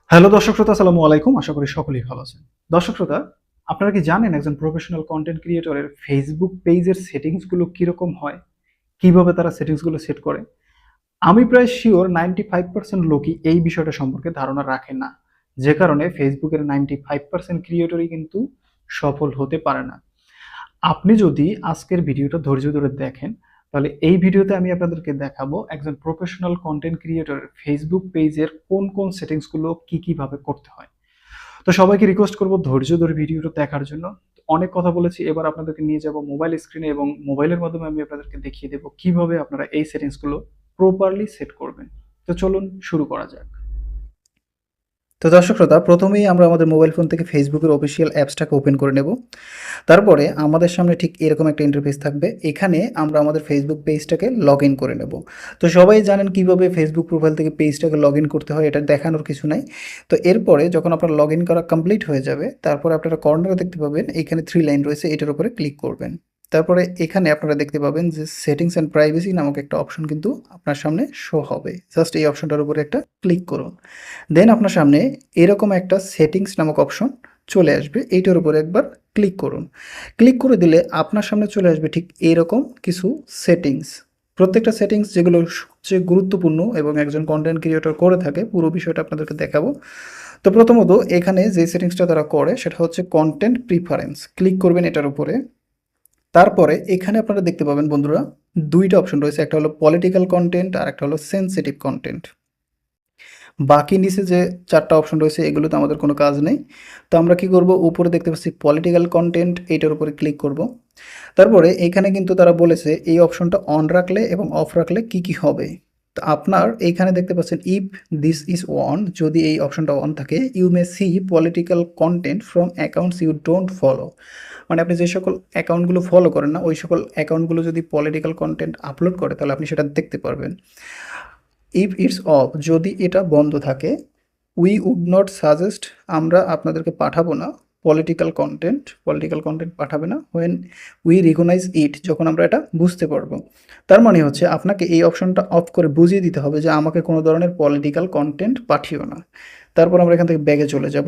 Hello দর্শক শ্রোতা, আসসালামু আলাইকুম। আশা করি সকলেই ভালো আছেন। দর্শক শ্রোতা, আপনারা কি জানেন একজন প্রফেশনাল কন্টেন্ট ক্রিয়েটরের ফেসবুক পেজের সেটিংস গুলো কিরকম হয়? কিভাবে তারা সেটিংস গুলো সেট করে? আমি প্রায় শিওর 95% লোকই এই বিষয়টা সম্পর্কে ধারণা রাখে না। যে কারণে ফেসবুকের 95% ক্রিয়েটরই কিন্তু সফল হতে পারে না। আপনি যদি আজকের ভিডিওটা ধৈর্য ধরে দেখেন, তাহলে এই ভিডিওতে আমি আপনাদেরকে দেখাবো একজন প্রফেশনাল কন্টেন্ট ক্রিয়েটরের ফেসবুক পেজের কোন সেটিংস গুলো কিভাবে করতে হয়। তো সবাইকে রিকোয়েস্ট করব ধৈর্য ধরে ভিডিওটা দেখার জন্য। অনেক কথা বলেছি, এবার আপনাদেরকে নিয়ে যাব মোবাইল স্ক্রিনে এবং মোবাইলের মাধ্যমে আমি আপনাদেরকে দেখিয়ে দেব কিভাবে আপনারা এই সেটিংস গুলো প্রপারলি সেট করবেন। তো চলুন শুরু করা যাক। তো দর্শক শ্রোতা, প্রথমেই আমরা আমাদের মোবাইল ফোন থেকে ফেসবুকের অফিসিয়াল অ্যাপসটাকে ওপেন করে নেব। তারপরে আমাদের সামনে ঠিক এরকম একটা ইন্টারফেস থাকবে। এখানে আমরা আমাদের ফেসবুক পেজটাকে লগ ইন করে নেব। তো সবাই জানেন কিভাবে ফেসবুক প্রোফাইল থেকে পেজটাকে লগ ইন করতে হয়, এটা দেখানোর কিছু নাই। তো এরপরে যখন আপনার লগ ইন করা কমপ্লিট হয়ে যাবে, তারপরে আপনারা কর্নারে দেখতে পাবেন এখানে 3 লাইন রয়েছে, এটার উপরে ক্লিক করবেন। তারপরে এখানে আপনারা দেখতে পাবেন যে সেটিংস অ্যান্ড প্রাইভেসি নামক একটা অপশন কিন্তু আপনার সামনে শো হবে। জাস্ট এই অপশনটার উপরে একটা ক্লিক করুন। দেন আপনার সামনে এরকম একটা সেটিংস নামক অপশন চলে আসবে, এইটার উপরে একবার ক্লিক করুন। ক্লিক করে দিলে আপনার সামনে চলে আসবে ঠিক এইরকম কিছু সেটিংস। প্রত্যেকটা সেটিংস যেগুলো সবচেয়ে গুরুত্বপূর্ণ এবং একজন কন্টেন্ট ক্রিয়েটর করে থাকে, পুরো বিষয়টা আপনাদেরকে দেখাবো। তো প্রথমত এখানে যে সেটিংসটা তারা করে সেটা হচ্ছে কন্টেন্ট প্রিফারেন্স। ক্লিক করবেন এটার উপরে। তারপরে এখানে আপনারা দেখতে পাবেন বন্ধুরা, দুইটা অপশন রয়েছে, একটা হলো পলিটিক্যাল কন্টেন্ট আর একটা হলো সেনসিটিভ কন্টেন্ট। বাকি নিচে যে 4টা অপশন রয়েছে এগুলোতে আমাদের কোনো কাজ নেই। তো আমরা কি করব, উপরে দেখতে পাচ্ছি পলিটিক্যাল কন্টেন্ট, এইটার উপরে ক্লিক করব। তারপরে এখানে কিন্তু তারা বলেছে এই অপশনটা অন রাখলে এবং অফ রাখলে কি হবে। তো আপনার এইখানে দেখতে পাচ্ছেন ইফ দিস ইজ অন, যদি এই অপশনটা অন থাকে, you may see political content from accounts you don't follow. মানে আপনি যে সকল অ্যাকাউন্টগুলো ফলো করেন না, ওই সকল অ্যাকাউন্টগুলো যদি পলিটিক্যাল কন্টেন্ট আপলোড করে তাহলে আপনি সেটা দেখতে পারবেন। ইফ ইটস অফ, যদি এটা বন্ধ থাকে, উই উড নট সাজেস্ট, আমরা আপনাদেরকে পাঠাবো না পলিটিক্যাল কন্টেন্ট পাঠাবে না হোয়েন উই রিকগনাইজ ইট, যখন আমরা এটা বুঝতে পারবো। তার মানে হচ্ছে আপনাকে এই অপশনটা অফ করে বুঝিয়ে দিতে হবে যে আমাকে কোনো ধরনের পলিটিক্যাল কন্টেন্ট পাঠিও না। তারপর আমরা এখান থেকে ব্যাগে চলে যাব।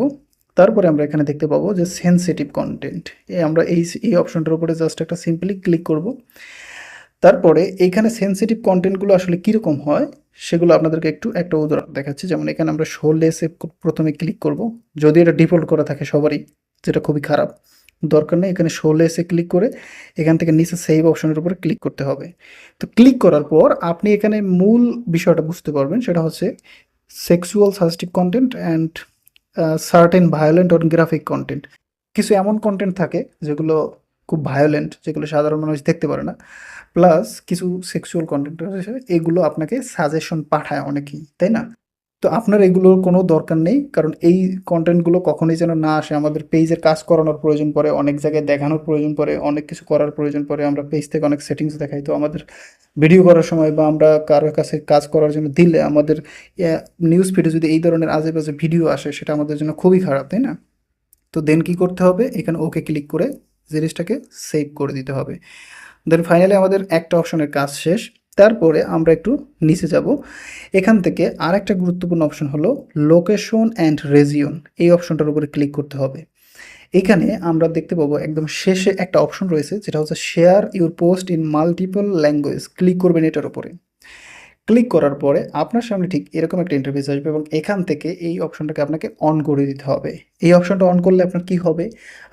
তারপরে আমরা এখানে দেখতে পাবো যে সেনসিটিভ কন্টেন্ট, আমরা এই অপশনটার উপরে জাস্ট একটা সিম্পলি ক্লিক করব। তারপরে এইখানে সেনসিটিভ কন্টেন্টগুলো আসলে কীরকম হয় সেগুলো আপনাদেরকে একটা উদাহরণ দেখাচ্ছি। যেমন এখানে আমরা শো লেসে প্রথমে ক্লিক করব, যদি এটা ডিফল্ট করা থাকে সবারই, যেটা খুবই খারাপ, দরকার নেই। এখানে শো লেসে ক্লিক করে এখান থেকে নিচে সেভ অপশনের উপরে ক্লিক করতে হবে। তো ক্লিক করার পর আপনি এখানে মূল বিষয়টা বুঝতে পারবেন, সেটা হচ্ছে sexual suggestive content and certain violent or graphic content. কিছু এমন কন্টেন্ট থাকে যেগুলো খুব ভায়োলেন্ট, যেগুলো সাধারণ মানুষ দেখতে পারে না। প্লাস কিছু সেক্সুয়াল কন্টেন্ট রয়েছে, এগুলো আপনাকে সাজেশন পাঠায় অনেকেই, তাই না? তো আপনার এগুলোর কোনো দরকার নেই, কারণ এই কন্টেন্টগুলো কখনোই যেন না আসে। আমাদের পেজের কাজ করানোর প্রয়োজন পড়ে, অনেক জায়গায় দেখানোর প্রয়োজন পড়ে, অনেক কিছু করার প্রয়োজন পড়ে। আমরা পেজ থেকে অনেক সেটিংস দেখাই, তো আমাদের ভিডিও করার সময় বা আমরা কারোর কাছে কাজ করার জন্য দিলে আমাদের নিউজ ফিডে যদি এই ধরনের আজে বাজে ভিডিও আসে, সেটা আমাদের জন্য খুবই খারাপ, তাই না? তো দেন কি করতে হবে, এখানে ওকে ক্লিক করে জিনিসটাকে সেভ করে দিতে হবে। দেন ফাইনালি আমাদের একটা অপশনের কাজ শেষ। তারপরে আমরা একটু নিচে যাব। এখান থেকে আরেকটা গুরুত্বপূর্ণ অপশন হলো লোকেশন অ্যান্ড রেজিয়ন, এই অপশনটার উপরে ক্লিক করতে হবে। এখানে আমরা দেখতে পাবো একদম শেষে একটা অপশন রয়েছে, যেটা হচ্ছে share your post in multiple language. Click করবেন এটার উপরে। ক্লিক করার পরে আপনার সামনে ঠিক এরকম একটা ইন্টারফেস আসবে এবং এখান থেকে এই অপশনটাকে আপনাকে অন করে দিতে হবে। এই অপশনটা অন করলে আপনার কি হবে,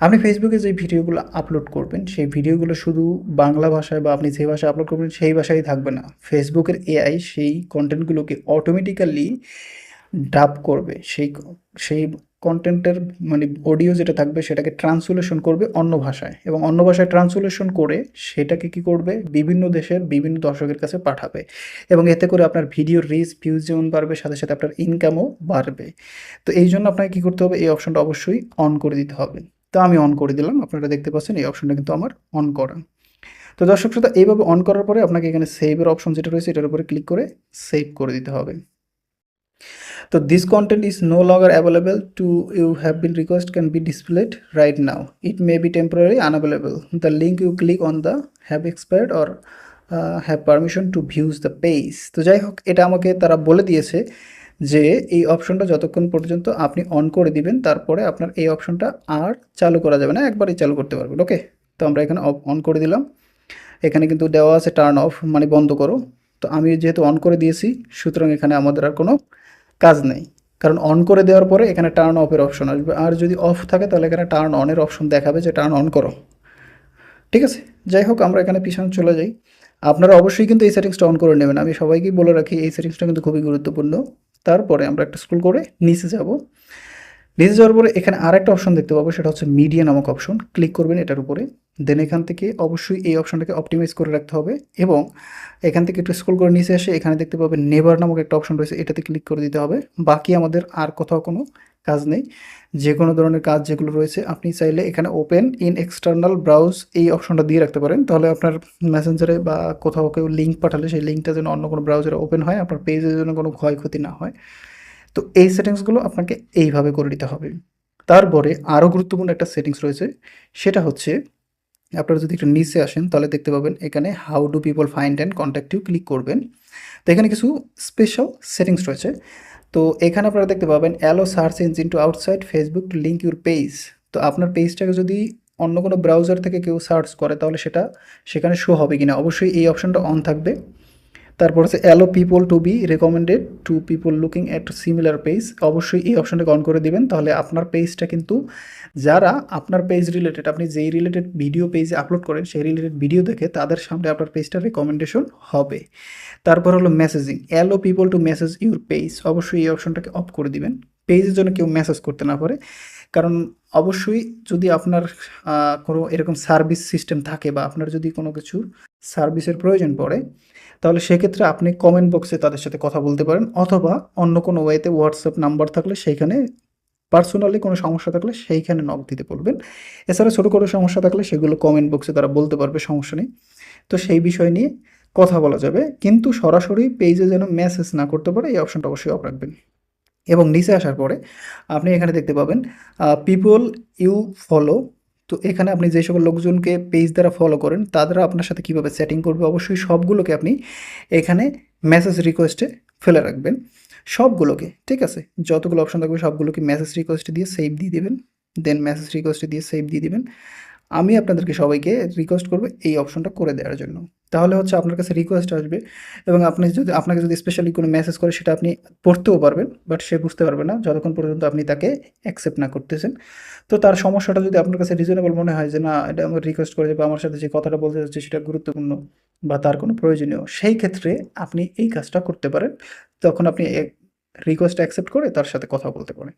আপনি ফেসবুকে যে ভিডিওগুলো আপলোড করবেন সেই ভিডিওগুলো শুধু বাংলা ভাষায় বা আপনি যে ভাষায় আপলোড করবেন সেই ভাষায় থাকবে না। ফেসবুকের এআই সেই কন্টেন্টগুলোকে অটোমেটিক্যালি ডাব করবে, সেই কন্টেন্টের মানে অডিও যেটা থাকবে সেটাকে ট্রান্সলেশন করবে অন্য ভাষায়, এবং অন্য ভাষায় ট্রান্সলেশন করে সেটাকে কি করবে, বিভিন্ন দেশের বিভিন্ন দর্শকের কাছে পাঠাবে। এবং এতে করে আপনার ভিডিওর রিচ ভিউজ যেমন বাড়বে, সাথে সাথে আপনার ইনকামও বাড়বে। তো এই জন্য আপনাকে কী করতে হবে, এই অপশনটা অবশ্যই অন করে দিতে হবে। তো আমি অন করে দিলাম, আপনারা দেখতে পাচ্ছেন এই অপশনটা কিন্তু আমার অন করা। তো দর্শক শ্রোতা, এইভাবে অন করার পরে আপনাকে এখানে সেভের অপশন যেটা রয়েছে এটার উপরে ক্লিক করে সেভ করে দিতে হবে। তো this content is no longer available to you have been request can be displayed right now. It may be temporarily unavailable. The link you click on the have expired or have permission to view the page. তো যাই হোক, এটা আমাকে তারা বলে দিয়েছে যে এই অপশনটা যতক্ষণ পর্যন্ত আপনি অন করে দিবেন তারপরে আপনার এই অপশনটা আর চালু করা যাবে না, একবারই চালু করতে পারবেন। ওকে, তো আমরা এখানে অন করে দিলাম। এখানে কিন্তু দেওয়া আছে টার্ন অফ মানে বন্ধ করো। তো আমি যেহেতু অন করে দিয়েছি সুতরাং এখানে আমাদের আর কোনো কাজ নেই, কারণ অন করে দেওয়ার পরে এখানে টার্ন অফের অপশন আসবে, আর যদি অফ থাকে তাহলে এখানে টার্ন অনের অপশন দেখাবে যে টার্ন অন করো। ঠিক আছে, যাই হোক আমরা এখানে পিছনে চলে যাই। আপনারা অবশ্যই কিন্তু এই সেটিংসটা অন করে নেবেন, আমি সবাইকেই বলে রাখি এই সেটিংসটা কিন্তু খুবই গুরুত্বপূর্ণ। তারপরে আমরা একটা স্ক্রল করে নিচে যাব। নিচে যাওয়ার পরে এখানে আরেকটা অপশন দেখতে পাবো, সেটা হচ্ছে মিডিয়া নামক অপশন। ক্লিক করবেন এটার উপরে। দেন এখান থেকে অবশ্যই এই অপশনটাকে অপটিমাইজ করে রাখতে হবে, এবং এখান থেকে একটু স্ক্রল করে নিচে এসে এখানে দেখতে পাবেন নেভার নামক একটা অপশন রয়েছে, এটাতে ক্লিক করে দিতে হবে। বাকি আমাদের আর কোথাও কোনো কাজ নেই। যে কোনো ধরনের কাজ যেগুলো রয়েছে আপনি চাইলে এখানে ওপেন ইন এক্সটার্নাল ব্রাউজ এই অপশনটা দিয়ে রাখতে পারেন, তাহলে আপনার মেসেঞ্জারে বা কোথাও কেউ লিঙ্ক পাঠালে সেই লিঙ্কটা যেন অন্য কোনো ব্রাউজারে ওপেন হয়, আপনার পেজের জন্য কোনো ক্ষয়ক্ষতি না হয়। তো এই সেটিংসগুলো আপনাকে এইভাবে করে নিতে হবে। তারপরে আরও গুরুত্বপূর্ণ একটা সেটিংস রয়েছে, সেটা হচ্ছে আপনারা যদি একটু নিচে আসেন তাহলে দেখতে পাবেন এখানে how do people find and contact you click করবেন। তো এখানে কিছু স্পেশাল সেটিংস রয়েছে। তো এখানে আপনারা দেখতে পাবেন allow search engine to outside Facebook to link your page. তো আপনার পেজটাকে যদি অন্য কোনো ব্রাউজার থেকে কেউ সার্চ করে তাহলে সেটা সেখানে শো হবে কিনা, অবশ্যই এই অপশনটা অন থাকবে। তারপর হচ্ছে allow people to be recommended to people looking at similar page, অবশ্যই এই অপশনটাকে অন করে দিবেন, তাহলে আপনার পেজটা কিন্তু যারা আপনার পেজ রিলেটেড, আপনি যেই রিলেটেড ভিডিও পেজে আপলোড করেন সেই রিলেটেড ভিডিও দেখে তাদের সামনে আপনার পেজটা রেকমেন্ডেশন হবে। তারপর হলো messaging, allow people to message your page, অবশ্যই এই অপশনটাকে অফ করে দিবেন, পেজের জন্য কেউ মেসেজ করতে না পারে। কারণ অবশ্যই যদি আপনার কোনো এরকম সার্ভিস সিস্টেম থাকে বা আপনার যদি কোনো কিছুর সার্ভিসের প্রয়োজন পড়ে তাহলে সেক্ষেত্রে আপনি কমেন্ট বক্সে তাদের সাথে কথা বলতে পারেন, অথবা অন্য কোনো ওয়েতে হোয়াটসঅ্যাপ নাম্বার থাকলে সেইখানে পার্সোনালি কোনো সমস্যা থাকলে সেইখানে নক দিতে বলবেন। এছাড়া ছোটো কোনো সমস্যা থাকলে সেগুলো কমেন্ট বক্সে তারা বলতে পারবে, সমস্যা নেই। তো সেই বিষয় নিয়ে কথা বলা যাবে, কিন্তু সরাসরি পেজে যেন মেসেজ না করতে পারে এই অপশনটা অবশ্যই অফ রাখবেন। এবং নিচে আসার পরে আপনি এখানে দেখতে পাবেন পিপল ইউ ফলো। তো এখানে আপনি যে সকল লোকজনকে পেজ দ্বারা ফলো করেন তারা আপনার সাথে কীভাবে সেটিং করবে, অবশ্যই সবগুলোকে আপনি এখানে মেসেজ রিকোয়েস্টে ফেলে রাখবেন, সবগুলোকে। ঠিক আছে, যতগুলো অপশন থাকবে সবগুলোকে মেসেজ রিকোয়েস্টে দিয়ে সেভ দিয়ে দেবেন। দেন মেসেজ রিকোয়েস্টে দিয়ে সেভ দিয়ে দিবেন। আমি আপনাদেরকে সবাইকে রিকোয়েস্ট করব এই অপশনটা করে দেওয়ার জন্য, তাহলে হচ্ছে আপনার কাছে রিকোয়েস্ট আসবে এবং আপনি যদি আপনাকে যদি স্পেশালি কোনো মেসেজ করে সেটা আপনি পড়তেও পারবেন, বাট সে বুঝতে পারবে না যতক্ষণ পর্যন্ত আপনি তাকে অ্যাকসেপ্ট না করতেছেন। তো তার সমস্যাটা যদি আপনার কাছে রিজনেবল মনে হয় যে না এটা আমার রিকোয়েস্ট করে বা আমার সাথে যে কথাটা বলতে চাচ্ছে সেটা গুরুত্বপূর্ণ বা তার কোনো প্রয়োজনীয়, সেই ক্ষেত্রে আপনি এই কাজটা করতে পারেন। তখন আপনি রিকোয়েস্ট অ্যাকসেপ্ট করে তার সাথে কথা বলতে পারেন।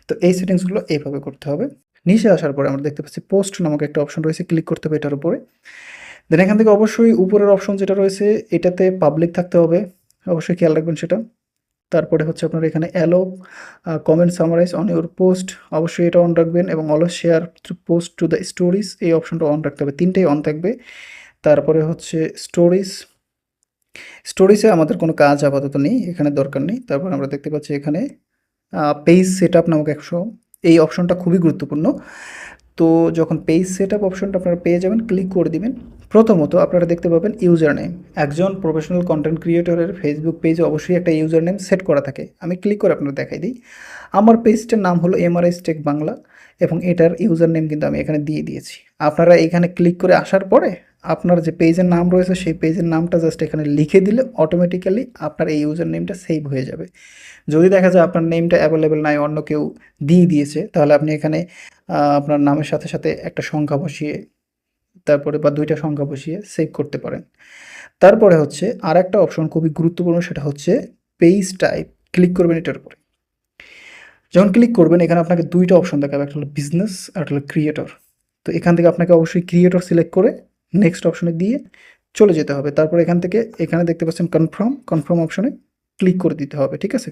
তো এই সেটিংসগুলো এইভাবে করতে হবে। নিচে আসার পরে আমরা দেখতে পাচ্ছি পোস্ট নামক একটা অপশন রয়েছে, ক্লিক করতে হবে এটার উপরে। দেন এখান থেকে অবশ্যই উপরের অপশন যেটা রয়েছে এটাতে পাবলিক থাকতে হবে, অবশ্যই খেয়াল রাখবেন সেটা। তারপরে হচ্ছে আপনার এখানে allow comment summarize on your post, অবশ্যই এটা অন রাখবেন, এবং allow share post to the stories এই অপশনটা অন রাখতে হবে, তিনটেই অন থাকবে। তারপরে হচ্ছে স্টোরিজে আমাদের কোনো কাজ আপাতত নেই, এখানে দরকার নেই। তারপর আমরা দেখতে পাচ্ছি এখানে পেজ সেট আপ নামক এই অপশনটা খুবই গুরুত্বপূর্ণ। তো যখন পেজ সেট আপ অপশনটা আপনারা পেয়ে যাবেন ক্লিক করে দিবেন। প্রথমত আপনারা দেখতে পাবেন ইউজার নেম, একজন প্রফেশনাল কন্টেন্ট ক্রিয়েটরের ফেসবুক পেজে অবশ্যই একটা ইউজার নেম সেট করা থাকে। আমি ক্লিক করে আপনারা দেখাই দিই। আমার পেজটার নাম হলো MRS টেক বাংলা, এবং এটার ইউজার নেম কিন্তু আমি এখানে দিয়ে দিয়েছি। আপনারা এখানে ক্লিক করে আসার পরে আপনার যে পেজের নাম রয়েছে সেই পেজের নামটা জাস্ট এখানে লিখে দিলে অটোমেটিক্যালি আপনার এই ইউজার নেমটা সেভ হয়ে যাবে। যদি দেখা যায় আপনার নেমটা অ্যাভেলেবেল নাই, অন্য কেউ দিয়ে দিয়েছে, তাহলে আপনি এখানে আপনার নামের সাথে সাথে একটা সংখ্যা বসিয়ে তারপরে বা ২টা সংখ্যা বসিয়ে সেভ করতে পারেন। তারপরে হচ্ছে আরেকটা অপশন খুবই গুরুত্বপূর্ণ, সেটা হচ্ছে পেজ টাইপ। ক্লিক করবেন এটার উপরে। যখন ক্লিক করবেন এখানে আপনাকে 2টা অপশন দেখাবে, একটা হলো বিজনেস আর একটা হলো ক্রিয়েটর। তো এখান থেকে আপনাকে অবশ্যই ক্রিয়েটর সিলেক্ট করে নেক্সট অপশনে দিয়ে চলে যেতে হবে। তারপর এখান থেকে এখানে দেখতে পাচ্ছেন কনফার্ম অপশনে ক্লিক করে দিতে হবে। ঠিক আছে,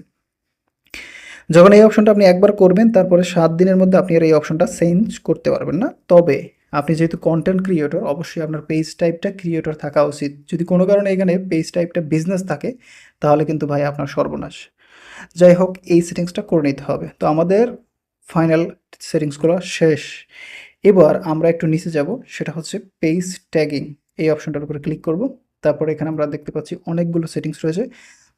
যখন এই অপশনটা আপনি একবার করবেন তারপরে 7 দিনের মধ্যে আপনি আর এই অপশনটা চেঞ্জ করতে পারবেন না। তবে আপনি যেহেতু কন্টেন্ট ক্রিয়েটর অবশ্যই আপনার পেজ টাইপটা ক্রিয়েটর থাকা উচিত। যদি কোনো কারণে এখানে পেজ টাইপটা বিজনেস থাকে তাহলে কিন্তু ভাই আপনার সর্বনাশ। যাই হোক এই সেটিংসটা করে নিতে হবে। তো আমাদের ফাইনাল সেটিংসগুলো শেষ। এবার আমরা একটু নিচে যাব, সেটা হচ্ছে পেজ ট্যাগিং এই অপশনটার উপরে ক্লিক করব। তারপরে এখানে আমরা দেখতে পাচ্ছি অনেকগুলো সেটিংস রয়েছে।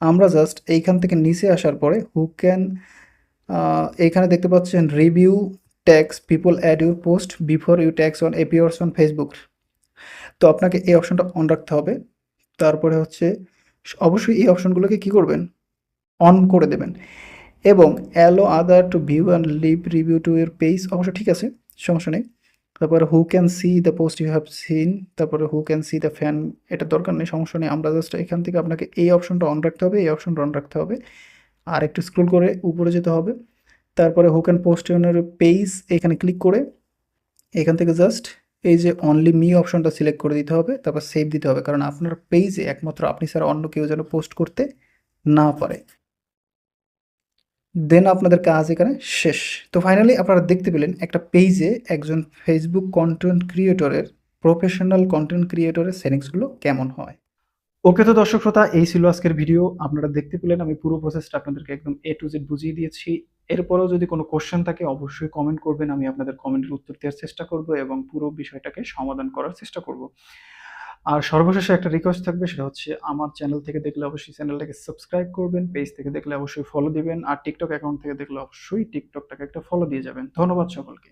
আমরা জাস্ট এইখান থেকে নিচে আসার পরে হু ক্যান এইখানে দেখতে পাচ্ছেন review tags people add your post before you tags on appears on Facebook. তো আপনাকে এই অপশনটা অন রাখতে হবে। তারপরে হচ্ছে অবশ্যই এই অপশনগুলোকে কী করবেন, অন করে দেবেন। এবং allow other to view and leave review to your page অবশ্য ঠিক আছে, সমস্যা নেই। তারপরে who can see the post you have seen, তারপরে who can see the fan, এটা দরকার নেই, সমস্যা নেই। আমরা জাস্ট এখান থেকে আপনাকে এই অপশনটা অন রাখতে হবে, এই অপশনটা অন রাখতে হবে। আর একটু স্ক্রল করে উপরে যেতে হবে। তারপরে who can post your page, এখানে ক্লিক করে এখান থেকে জাস্ট এই যে অনলি মি অপশনটা সিলেক্ট করে দিতে হবে, তারপর সেভ দিতে হবে, কারণ আপনার পেজে একমাত্র আপনি ছাড়া অন্য কেউ যেন পোস্ট করতে না পারে। দেন আপনাদের কাজ এখানে শেষ। তো ফাইনালি আপনারা দেখতে পেলেন একটা পেজে একজন ফেসবুক কন্টেন্ট ক্রিয়েটরের, প্রফেশনাল কন্টেন্ট ক্রিয়েটরের সেটিংসগুলো কেমন হয়। ওকে, তো দর্শক শ্রোতা, এই ছিল আজকের ভিডিও। আপনারা দেখতে পেলেন আমি পুরো প্রসেসটা আপনাদেরকে একদম A to Z বুঝিয়ে দিয়েছি। এরপরেও যদি কোনো কোশ্চেন থাকে অবশ্যই কমেন্ট করবেন, আমি আপনাদের কমেন্টের উত্তর দেওয়ার চেষ্টা করব এবং পুরো বিষয়টাকে সমাধান করার চেষ্টা করব। আর সর্বশেষে একটা রিকোয়েস্ট থাকবে, সেটা হচ্ছে আমার চ্যানেল থেকে দেখলে অবশ্যই চ্যানেলটাকে সাবস্ক্রাইব করবেন, পেজ থেকে দেখলে অবশ্যই ফলো দিবেন, আর টিকটক অ্যাকাউন্ট থেকে দেখলে অবশ্যই টিকটকটাকে একটা ফলো দিয়ে যাবেন। ধন্যবাদ সকলকে।